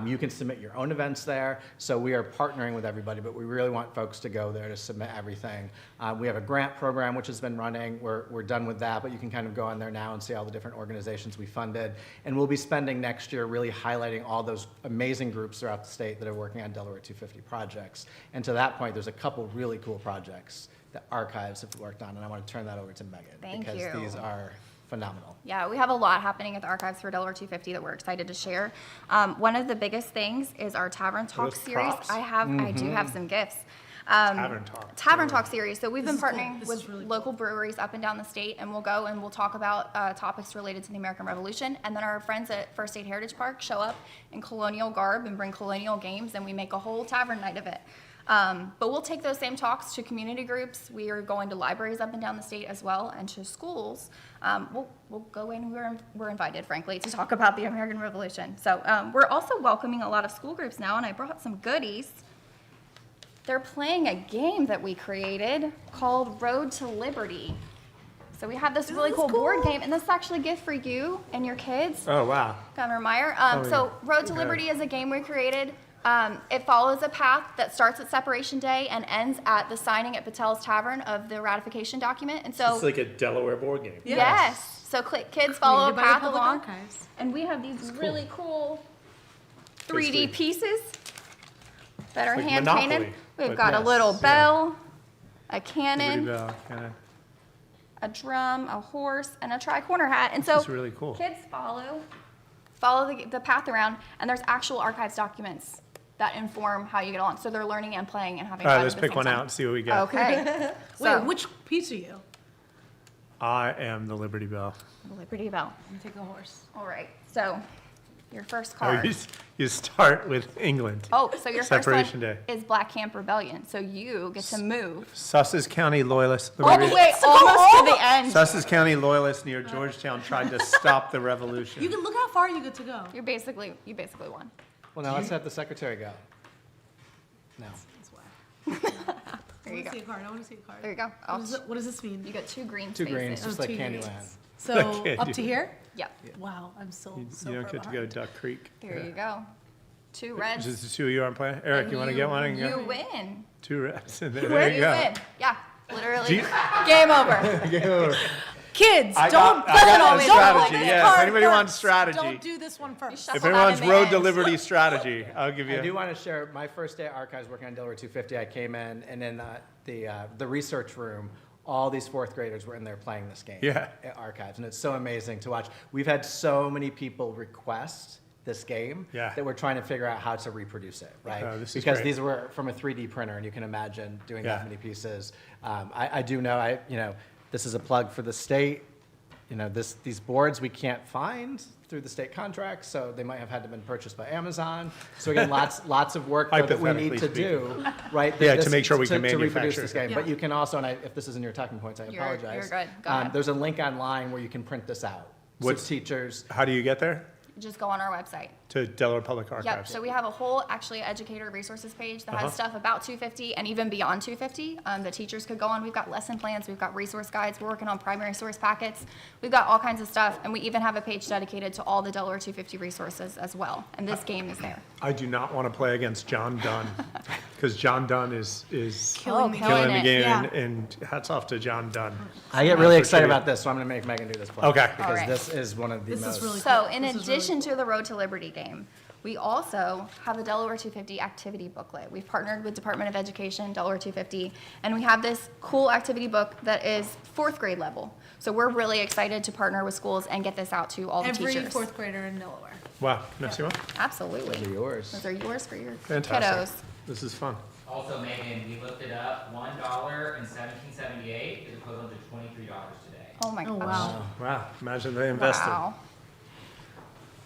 You can submit your own events there. So we are partnering with everybody, but we really want folks to go there to submit everything. We have a grant program which has been running. We're done with that, but you can kind of go on there now and see all the different organizations we funded. And we'll be spending next year really highlighting all those amazing groups throughout the state that are working on Delaware 250 projects. And to that point, there's a couple really cool projects that archives have worked on, and I want to turn that over to Megan. Thank because you. these are phenomenal. Yeah, we have a lot happening at the Archives for Delaware 250 that we're excited to share. One of the biggest things is our Tavern Talk those series. props? I do have some gifts. Tavern Talk. Tavern Talk series. So we've been is cool. partnering This with is really local breweries up and down the state, and we'll go and we'll talk about topics related to the American Revolution. And then our friends at First State Heritage Park show up in colonial garb and bring colonial games, and we make a whole tavern night of it. But we'll take those same talks to community groups. We are going to libraries up and down the state as well, and to schools. We'll go in. We're invited, frankly, to talk about the American Revolution. So we're also welcoming a lot of school groups now, and I brought some goodies. They're playing a game that we created called Road to Liberty. So we have this really cool board game, and this is actually a gift for you and your kids, Oh, wow. Governor Meyer. yeah. So Road to Okay. Liberty is a game we created. It follows a path that starts at Separation Day and ends at the signing at Patel's Tavern of the ratification document. And so, It's like a Delaware board game. yes. So kids follow a Created by the path Public along. Archives. And we have these really cool 3D Basically- pieces that are like hand Monopoly, painted. We've but got a yes, little yeah. bell, a Liberty cannon, Bell, kinda. a drum, a horse, and a tri-corner hat. And so This is really cool. kids follow the path around, and there's actual archives documents that inform how you get along. So they're learning and playing and having All fun right, let's at the pick same one time. out and see what we get. Okay. Wait, which piece are you? I am the Liberty Bell. Liberty Bell. I'm gonna take a horse. All right. So Your first Oh, card. you start with England. Oh, so your Separation first one Day. is Black Camp Rebellion. So you get to move Sussex County Loyalists. all the way almost to the end. Sussex County Loyalists near Georgetown tried to stop the revolution. You can look how far you get to go. You basically won. Well, now let's have the secretary go. No. That's why. There you go. I want to see a card. There you go. What does this mean? You get 2 green Two spaces. greens, just like two greens. Candyland. So Okay, up dude. to here? Yep. Wow, I'm so You so don't far get to go behind. Duck Creek. There you go. 2 reds. Just the 2 of you aren't playing? Eric, and you want to get one? And You go? win. 2 reds. And there, Where there you go. win. Yeah, literally. Do you- Game over. Kids, I don't got a don't strategy, play this yeah, if card anybody wants first. strategy. Don't do this one first. shut If Hold anyone on wants in the Road end. to Liberty strategy, I'll give I do you. want to share my first day at Archives working on Delaware 250. I came in, and in the research room, all these fourth graders were in there playing this game Yeah. at Archives, and it's so amazing to watch. We've had so many people request this game Yeah. that we're trying to figure out how to reproduce it, right? Oh, this is because great. these were from a 3D printer, and you can imagine doing Yeah. that many pieces. I do know, this is a plug for the state. These boards we can't find through the state contract, so they might have had to been purchased by Amazon. So again, lots of work though, that we need to do, right? Yeah, to make sure we can to reproduce manufacture this it. game. Yeah. But you can also, and if this isn't your talking points, I You're apologize. good. Go ahead. There's a link online where you can print this out. So What's- teachers? How do you get there? Just go on our website. To Delaware Public Yep, Archives. so we have a whole actually educator resources page that Uh-huh. has stuff about 250 and even beyond 250 that teachers could go on. We've got lesson plans, we've got resource guides, we're working on primary source packets. We've got all kinds of stuff, and we even have a page dedicated to all the Delaware 250 resources as well, and this game is there. I do not want to play against John Dunn, because John Dunn is Killing the killing killing the it. game, Yeah. and hats off to John Dunn. I get really for excited trivia. about this, so I'm going to make Megan do this plug. Okay. Because All right. this is one of the This is most. really So cool. in This is really addition to the Road to Liberty game, we also have a Delaware 250 activity booklet. We've partnered with Department of Education, Delaware 250, and we have this cool activity book that is 4th grade level. So we're really excited to partner with schools and get this out to all the Every teachers. 4th grader in Delaware. Wow, can I see one? Absolutely. Those are yours. Those are yours for your Fantastic. kiddos. This is fun. Also, Megan, we looked it up, $1 in 1778 is equivalent to $23 today. Oh my Oh, gosh. wow. Wow, imagine they invested Wow.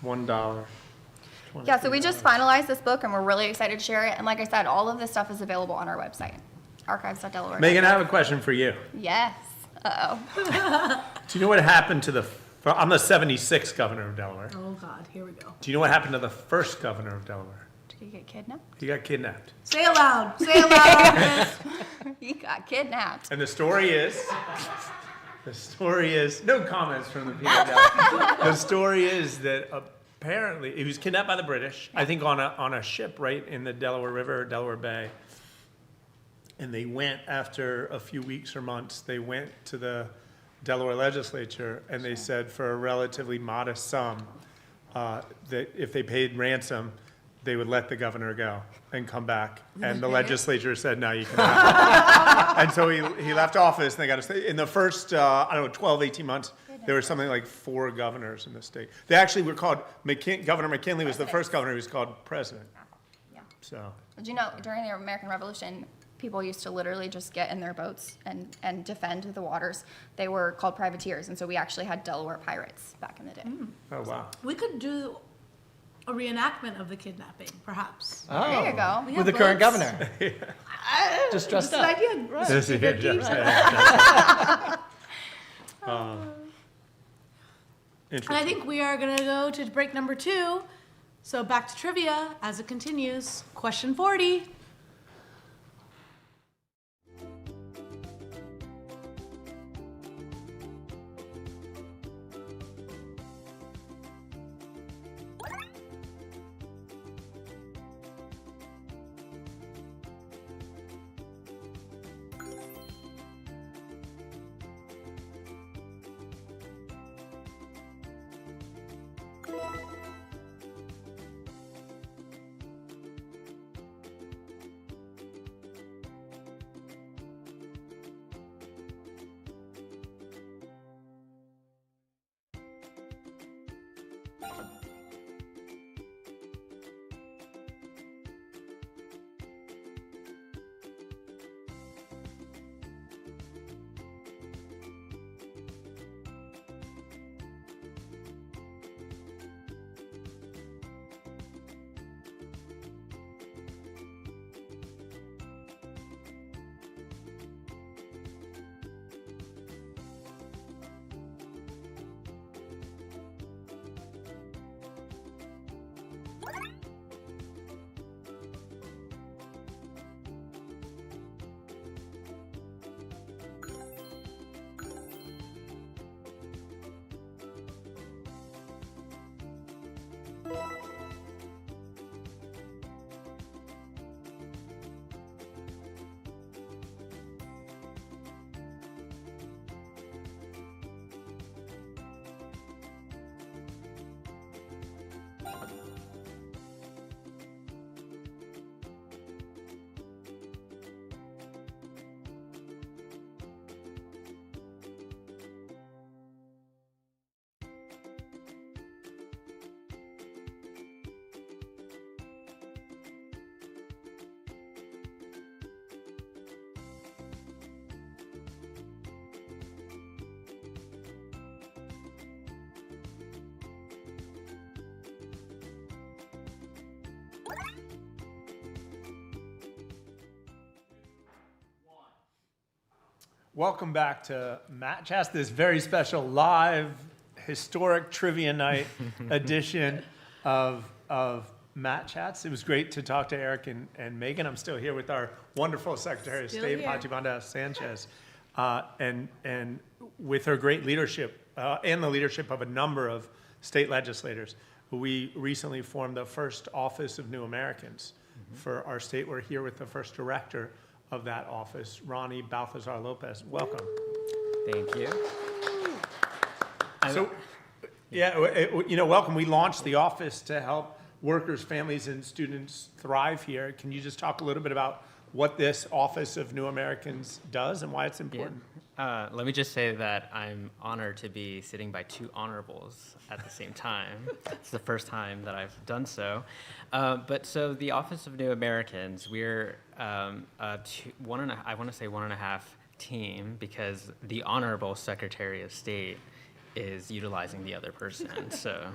$1. Yeah, so we just finalized this book and we're really excited to share it. And like I said, all of this stuff is available on our website, archives.delaware. Megan, I have a question for you. Yes. Uh-oh. Do you know what happened to I'm the 76th governor of Delaware. Oh God, here we go. Do you know what happened to the first governor of Delaware? Did he get kidnapped? He got kidnapped. Say it loud. Say it loud. He got kidnapped. And the story is, no comments from the people down. The story is that apparently, he was kidnapped by the British, I think on a ship right in the Delaware River, Delaware Bay. And they went, after a few weeks or months, they went to the Delaware legislature and they said for a relatively modest sum, that if they paid ransom, they would let the governor go and come back. And the legislature said, no, you cannot. And so he left office and they got to stay. In the first, 12, 18 months, there were something like 4 governors in the state. They actually were called, Governor McKinley was the first governor who was called president. Yeah. So, Did you know during the American Revolution, people used to literally just get in their boats and defend the waters. They were called privateers, and so we actually had Delaware pirates back in the day. oh wow. We could do a reenactment of the kidnapping, perhaps. Oh, There you go. We with have the current boats. governor. Just dressed Just an up. idea. Right. This is it, Keep Jeff. it And I Interesting. think we are going to go to break number 2. So back to trivia as it continues. Question 40. Welcome back to Matt Chast, this very special live historic trivia night edition of Matt Chats. It was great to talk to Eric and Megan. I'm still here with our wonderful Secretary of State, Patibanda-Sanchez, and with her great leadership and the leadership of a number of state legislators. We recently formed the first Office of New Americans for our state. We're here with the first director of that office, Ronnie Balthazar Lopez. Welcome. Thank you. So, welcome. We launched the office to help workers, families, and students thrive here. Can you just talk a little bit about what this Office of New Americans does and why it's important? Let me just say that I'm honored to be sitting by two honorables at the same time. It's the first time that I've done so. But so the Office of New Americans, we're I want to say 1.5 team, because the Honorable Secretary of State is utilizing the other person. So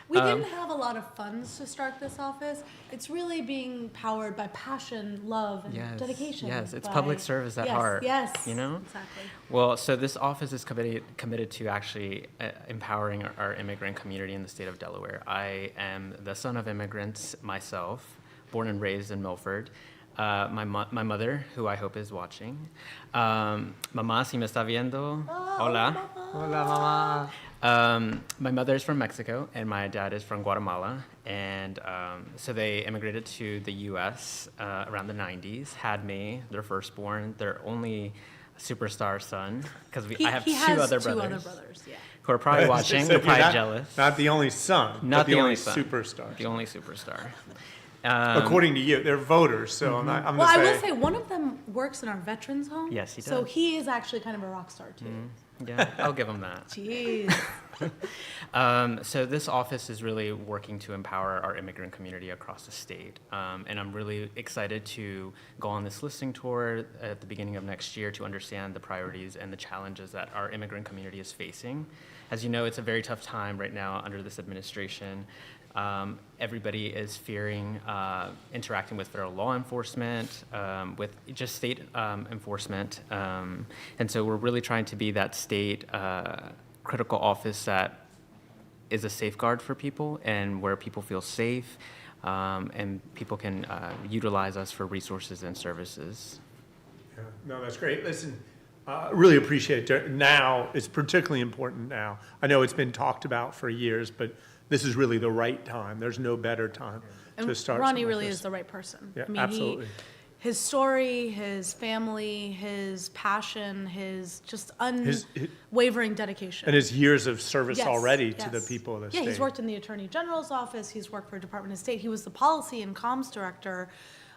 We didn't have a lot of funds to start this office. It's really being powered by passion, love, and dedication. Yes, it's by- public service at heart. Yes, you know? exactly. Well, so this office is committed to actually empowering our immigrant community in the state of Delaware. I am the son of immigrants myself, born and raised in Milford. My mother, who I hope is watching. Mamá, si me está viendo. Hola. Hola, mama. My mother is from Mexico, and my dad is from Guatemala. And so they immigrated to the U.S. Around the 90s, had me, their firstborn, their only superstar son, because I have He two has other two brothers other brothers, yeah. who are probably watching. So They're you're probably jealous. Not the only son, Not but the only son. superstar. The only superstar. According to you, they're voters, so I'm Well, going I to will say one of them works in our veterans home. Yes, he So does. he is actually kind of a rock star too. Yeah, I'll give them that. Jeez. So this office is really working to empower our immigrant community across the state. And I'm really excited to go on this listening tour at the beginning of next year to understand the priorities and the challenges that our immigrant community is facing. As you know, it's a very tough time right now under this administration. Everybody is fearing interacting with federal law enforcement, with just state enforcement. And so we're really trying to be that state critical office that is a safeguard for people and where people feel safe, and people can utilize us for resources and services. Yeah, no, that's great. Listen, really appreciate it. Now, it's particularly important now. I know it's been talked about for years, but this is really the right time. There's no better time to start. Ronnie something really like is this. the right person. Yeah, I mean, absolutely. His story, his family, his passion, his just unwavering dedication. And his years of service Yes, already to the yes. people of the Yeah, state. he's worked in the Attorney General's office, he's worked for Department of State, he was the policy and comms director,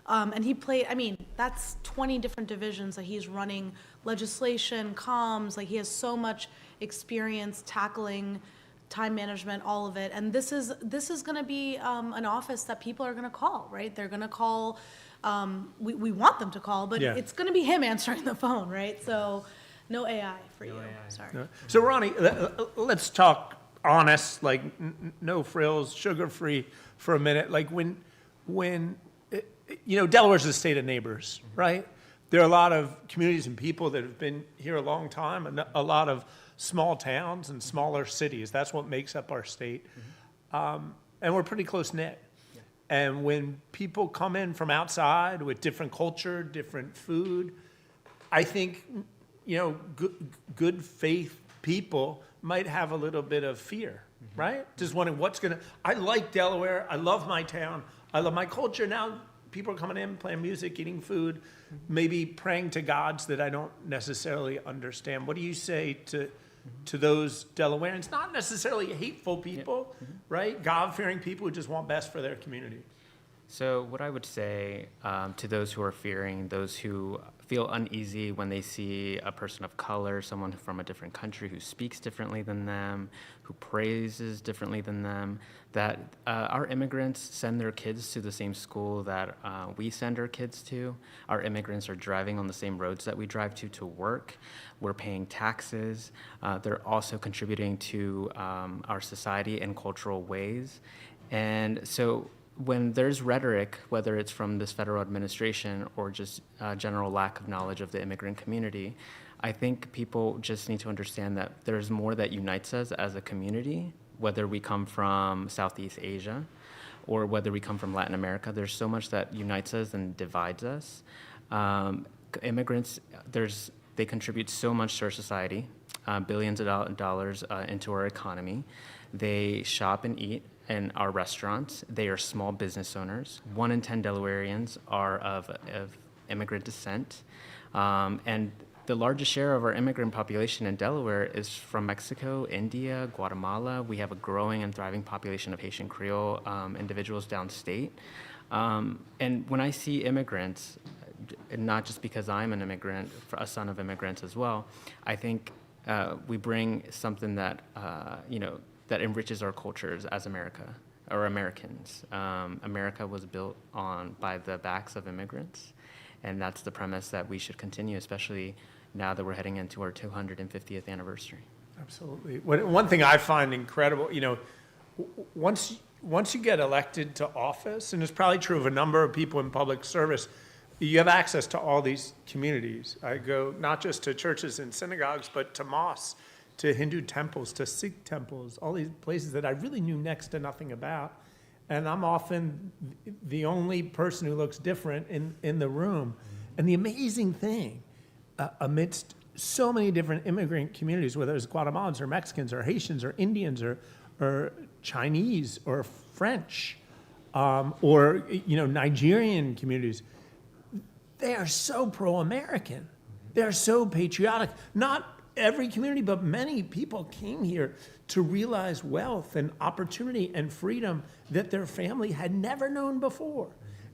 and he played, I mean, that's 20 different divisions that he's running, legislation, comms, like he has so much experience tackling time management, all of it, and this is gonna be an office that people are gonna call, right? They're gonna call, we want them to call, but Yeah. it's gonna be him answering the phone, right? So, no AI for you, sorry. Yeah. So Ronnie, let's talk honest, like no frills, sugar-free for a minute. Like when Delaware's a state of neighbors, right? There are a lot of communities and people that have been here a long time, and a lot of small towns and smaller cities. That's what makes up our state. And we're pretty close-knit. And when people come in from outside with different culture, different food, I think, good faith people might have a little bit of fear, right? Just wondering I like Delaware, I love my town, I love my culture. Now people are coming in, playing music, eating food, maybe praying to gods that I don't necessarily understand. What do you say to those Delawareans? Not necessarily hateful people, right? God-fearing people who just want best for their community. So what I would say to those who are fearing, those who feel uneasy when they see a person of color, someone from a different country who speaks differently than them, who praises differently than them, that our immigrants send their kids to the same school that we send our kids to. Our immigrants are driving on the same roads that we drive to work. We're paying taxes. They're also contributing to our society in cultural ways. And so when there's rhetoric, whether it's from this federal administration or just general lack of knowledge of the immigrant community, I think people just need to understand that there's more that unites us as a community, whether we come from Southeast Asia or whether we come from Latin America. There's so much that unites us and divides us. Immigrants, they contribute so much to our society, billions of dollars into our economy. They shop and eat in our restaurants. They are small business owners. 1 in 10 Delawareans are of immigrant descent. And the largest share of our immigrant population in Delaware is from Mexico, India, Guatemala. We have a growing and thriving population of Haitian Creole individuals downstate. And when I see immigrants, and not just because I'm an immigrant, a son of immigrants as well, I think we bring something that, that enriches our cultures as America, or Americans. America was built by the backs of immigrants, and that's the premise that we should continue, especially now that we're heading into our 250th anniversary. Absolutely. One thing I find incredible, once you get elected to office, and it's probably true of a number of people in public service, you have access to all these communities. I go not just to churches and synagogues, but to mosques, to Hindu temples, to Sikh temples, all these places that I really knew next to nothing about. And I'm often the only person who looks different in the room. And the amazing thing, amidst so many different immigrant communities, whether it's Guatemalans or Mexicans or Haitians or Indians or Chinese or French or Nigerian communities, they are so pro-American. They're so patriotic. Not every community, but many people came here to realize wealth and opportunity and freedom that their family had never known before.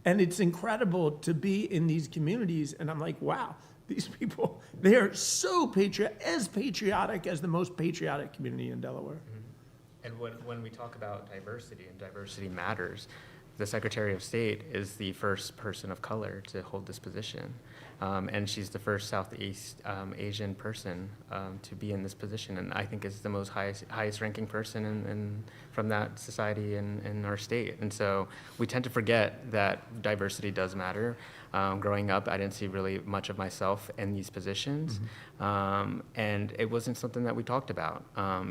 And it's incredible to be in these communities, and I'm like, wow, these people, they are so as patriotic as the most patriotic community in Delaware. And when we talk about diversity, and diversity matters, the Secretary of State is the first person of color to hold this position. And she's the first Southeast Asian person to be in this position. And I think is the most highest ranking person from that society in our state. And so we tend to forget that diversity does matter. Growing up, I didn't see really much of myself in these positions. And it wasn't something that we talked about.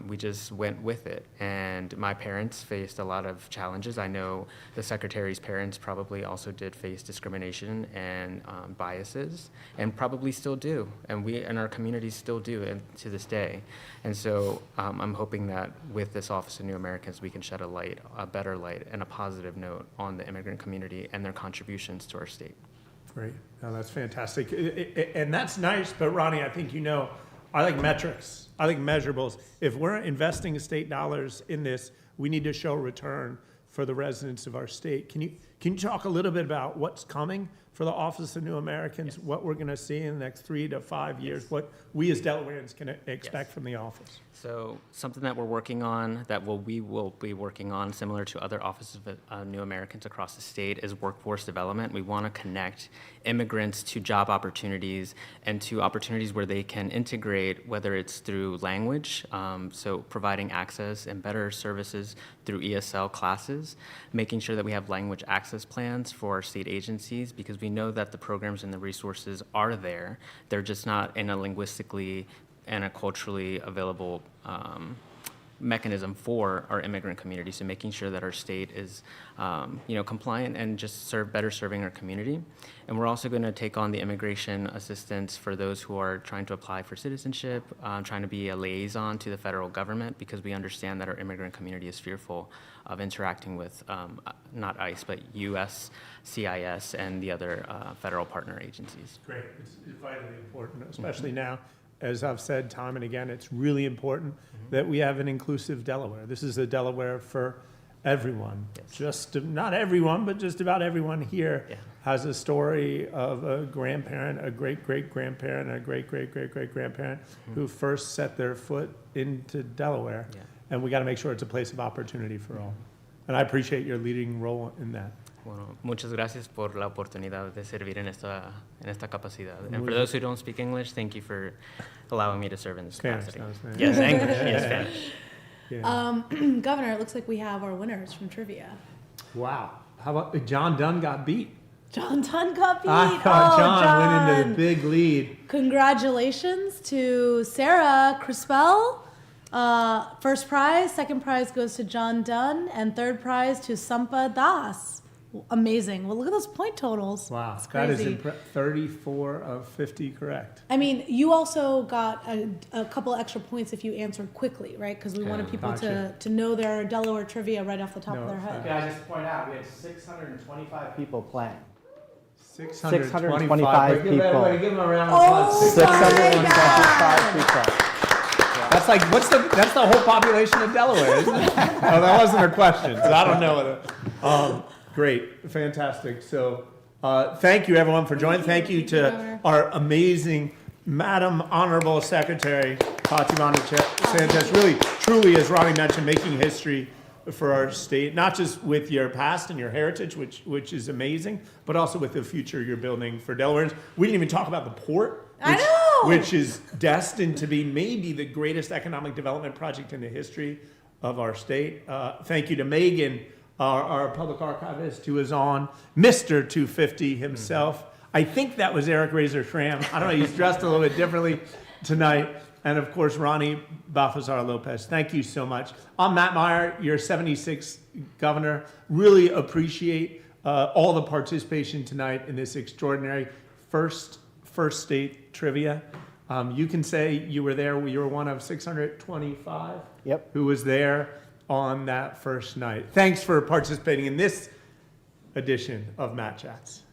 We just went with it. And my parents faced a lot of challenges. I know the Secretary's parents probably also did face discrimination and biases, and probably still do. And we in our communities still do, and to this day. And so I'm hoping that with this Office of New Americans, we can shed a better light and a positive note on the immigrant community and their contributions to our state. Great. No, that's fantastic. And that's nice, but Ronnie, I think I like metrics. I like measurables. If we're investing state dollars in this, we need to show return for the residents of our state. Can you talk a little bit about what's coming for the Office of New Americans, yes, what we're going to see in the next 3 to 5 years, yes, what we as Delawareans can expect, yes, from the office? So something that we're working on, we will be working on, similar to other offices of New Americans across the state, is workforce development. We want to connect immigrants to job opportunities and to opportunities where they can integrate, whether it's through language, so providing access and better services through ESL classes, making sure that we have language access plans for our state agencies, because we know that the programs and the resources are there. They're just not in a linguistically and a culturally available mechanism for our immigrant community. So making sure that our state is compliant and just better serving our community. And we're also going to take on the immigration assistance for those who are trying to apply for citizenship, trying to be a liaison to the federal government, because we understand that our immigrant community is fearful of interacting with not ICE, but USCIS and the other federal partner agencies. Great. It's vitally important, especially now. As I've said time and again, it's really important that we have an inclusive Delaware. This is a Delaware for everyone. Yes. Not everyone, but just about everyone here, yeah, has a story of a grandparent, a great-great-grandparent, and a great-great-great-great-grandparent who first set their foot into Delaware. Yeah. And we got to make sure it's a place of opportunity for all. And I appreciate your leading role in that. Bueno, muchas gracias por la oportunidad de servir en esta capacidad. And for those who don't speak English, thank you for allowing me to serve in this capacity. Yes, English, yes, Spanish. Yeah. Governor, it looks like we have our winners from trivia. Wow. How about John Dunn got beat? John Dunn got beat. I thought Oh, John went into John. the big lead. Congratulations to Sarah Crispell. First prize, second prize goes to John Dunn, and third prize to Sampa Das. Amazing. Well, look at those point totals. Wow, It's that is crazy. 34 of 50 correct. I mean, you also got a couple extra points if you answered quickly, right? Because we wanted people Gotcha. to know their Delaware trivia right off the top of their head. Okay, I just point out, we had 625 people playing. 625 625 Give that people. away. Give him a round of applause. Oh, 625 people. That's like, that's the whole population of Delaware, isn't it? Oh, that wasn't her question, so I don't know. Great, fantastic. So, thank you everyone for joining. Thank you to our amazing Madam Honorable Secretary, Patibanda-Sanchez. Really, truly, as Ronnie mentioned, making history for our state, not just with your past and your heritage, which is amazing, but also with the future you're building for Delawareans. We didn't even talk about the port. I know! Which is destined to be maybe the greatest economic development project in the history of our state. Thank you to Megan, our public archivist, who is on, Mr. 250 himself. I think that was Eric Razor Schramm. I don't know, he's dressed a little bit differently tonight. And of course, Ronnie Balthazar Lopez. Thank you so much. I'm Matt Meyer, your 76th governor. Really appreciate all the participation tonight in this extraordinary first state trivia. You can say you were there. You were one of 625 who was there on that first night. Thanks for participating in this edition of Matt Chats.